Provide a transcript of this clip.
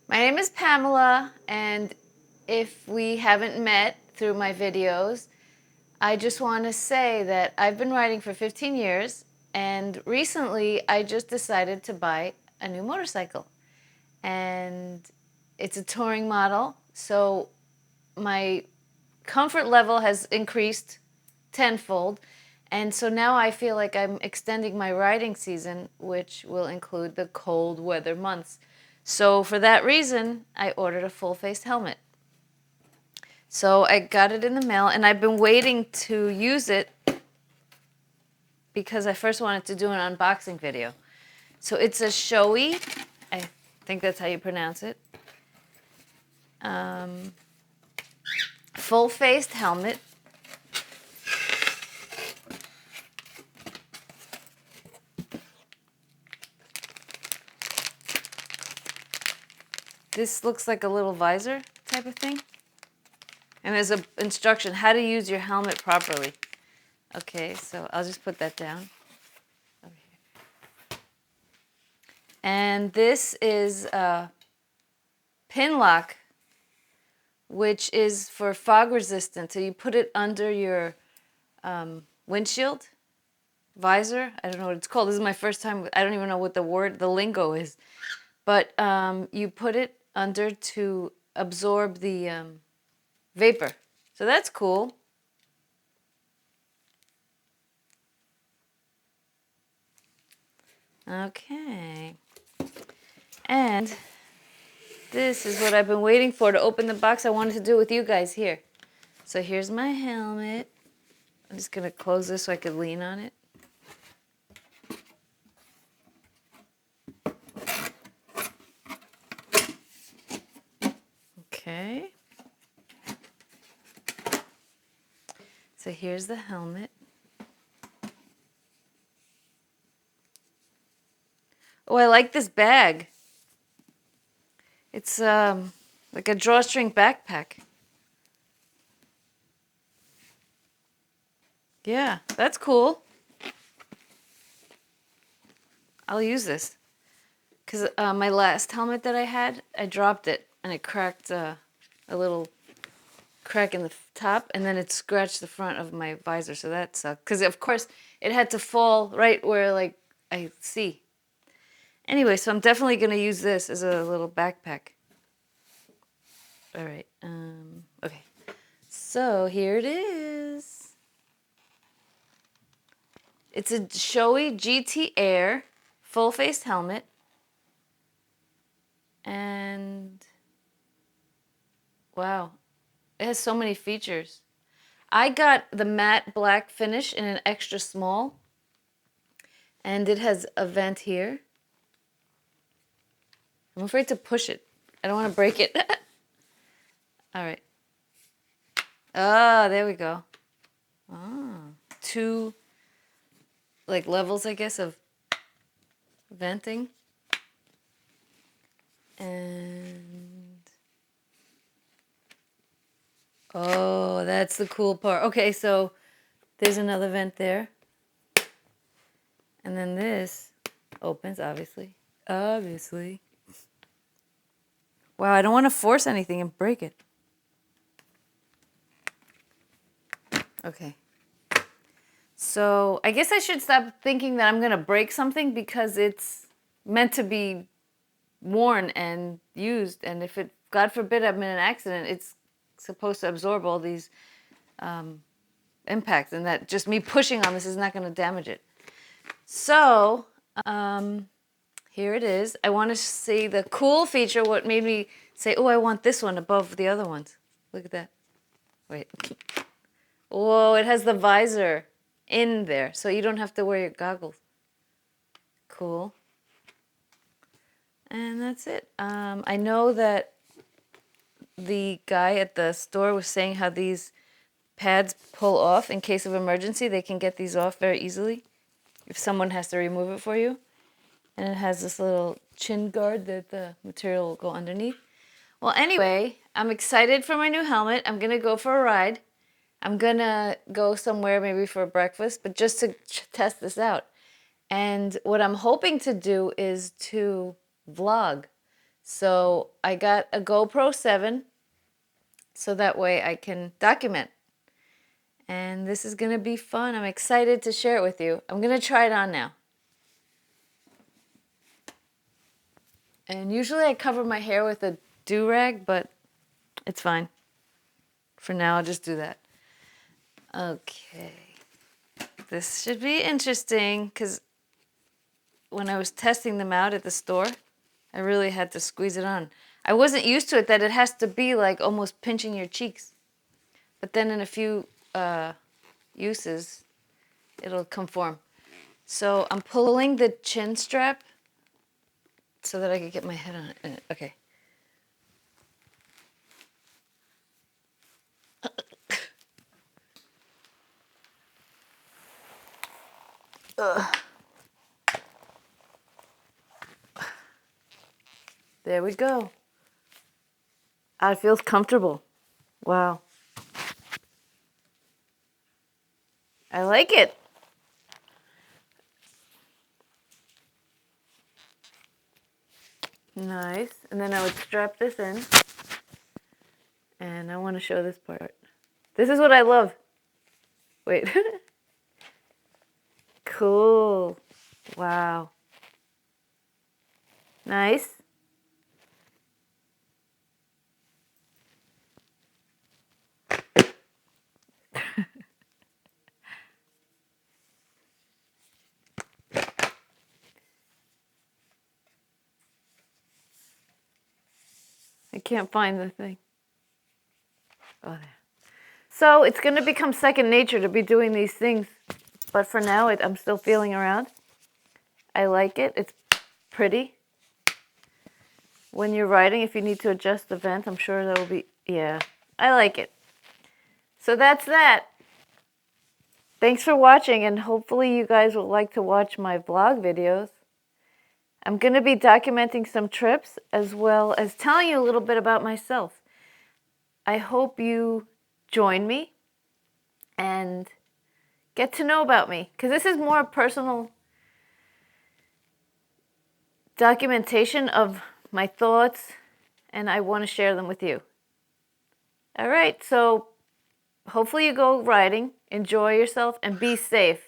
My name is Pamela, and if we haven't met through my videos, I just want to say that I've been riding for 15 years, and recently I just decided to buy a new motorcycle. And it's a touring model, so my comfort level has increased tenfold. And so now I feel like I'm extending my riding season, which will include the cold weather months. So for that reason, I ordered a full-face helmet. So I got it in the mail, and I've been waiting to use it because I first wanted to do an unboxing video. So it's a Shoei, I think that's how you pronounce it, full-faced helmet. This looks like a little visor type of thing. And there's an instruction how to use your helmet properly. Okay, so I'll just put that down. Over here. And this is a pin lock, which is for fog resistant. So you put it under your windshield visor. I don't know what it's called. This is my first time. I don't even know what the lingo is. But you put it under to absorb the vapor. So that's cool. Okay. And this is what I've been waiting for to open the box. I wanted to do with you guys here. So here's my helmet. I'm just going to close this so I could lean on it. Okay. So here's the helmet. Oh, I like this bag. It's like a drawstring backpack. Yeah, that's cool. I'll use this. Because my last helmet that I had, I dropped it and it cracked a little crack in the top, and then it scratched the front of my visor, so that sucked. Because of course it had to fall right where like I see. Anyway, so I'm definitely gonna use this as a little backpack. All right. Okay. So here it is. It's a Shoei GT Air full-face helmet, and wow, it has so many features. I got the matte black finish in an extra small, and it has a vent here. I'm afraid to push it. I don't want to break it. All right. Ah, there we go. Ah, two like levels, I guess, of venting. And oh, that's the cool part. Okay, so there's another vent there. And then this opens, obviously. Obviously. Wow, I don't want to force anything and break it. Okay. So I guess I should stop thinking that I'm going to break something because it's meant to be worn and used. And if it, God forbid, I'm in an accident, it's supposed to absorb all these impacts. And that just me pushing on this is not going to damage it. So here it is. I want to see the cool feature, what made me say, oh, I want this one above the other ones. Look at that. Wait. Whoa, it has the visor in there, so you don't have to wear your goggles. Cool. And that's it. I know that the guy at the store was saying how these pads pull off in case of emergency. They can get these off very easily if someone has to remove it for you. And it has this little chin guard that the material will go underneath. Well, anyway, I'm excited for my new helmet. I'm going to go for a ride. I'm going to go somewhere maybe for breakfast, but just to test this out. And what I'm hoping to do is to vlog. So I got a GoPro 7 so that way I can document. And this is going to be fun. I'm excited to share it with you. I'm going to try it on now. And usually I cover my hair with a do-rag, but it's fine. For now, I'll just do that. Okay. This should be interesting because when I was testing them out at the store, I really had to squeeze it on. I wasn't used to it that it has to be like almost pinching your cheeks. But then in a few uses, it'll conform. So I'm pulling the chin strap so that I could get my head on it. Okay. There we go. It feels comfortable. Wow. I like it. Nice. And then I would strap this in. And I want to show this part. This is what I love. Wait. Cool. Wow. Nice. I can't find the thing. Oh, there. So it's going to become second nature to be doing these things. But for now, I'm still feeling around. I like it. It's pretty. When you're writing, if you need to adjust the vent, I'm sure that will be, yeah. I like it. So that's that. Thanks for watching, and hopefully you guys will like to watch my vlog videos. I'm going to be documenting some trips as well as telling you a little bit about myself. I hope you join me and get to know about me, because this is more personal documentation of my thoughts, and I want to share them with you. All right, so hopefully you go riding, enjoy yourself, and be safe.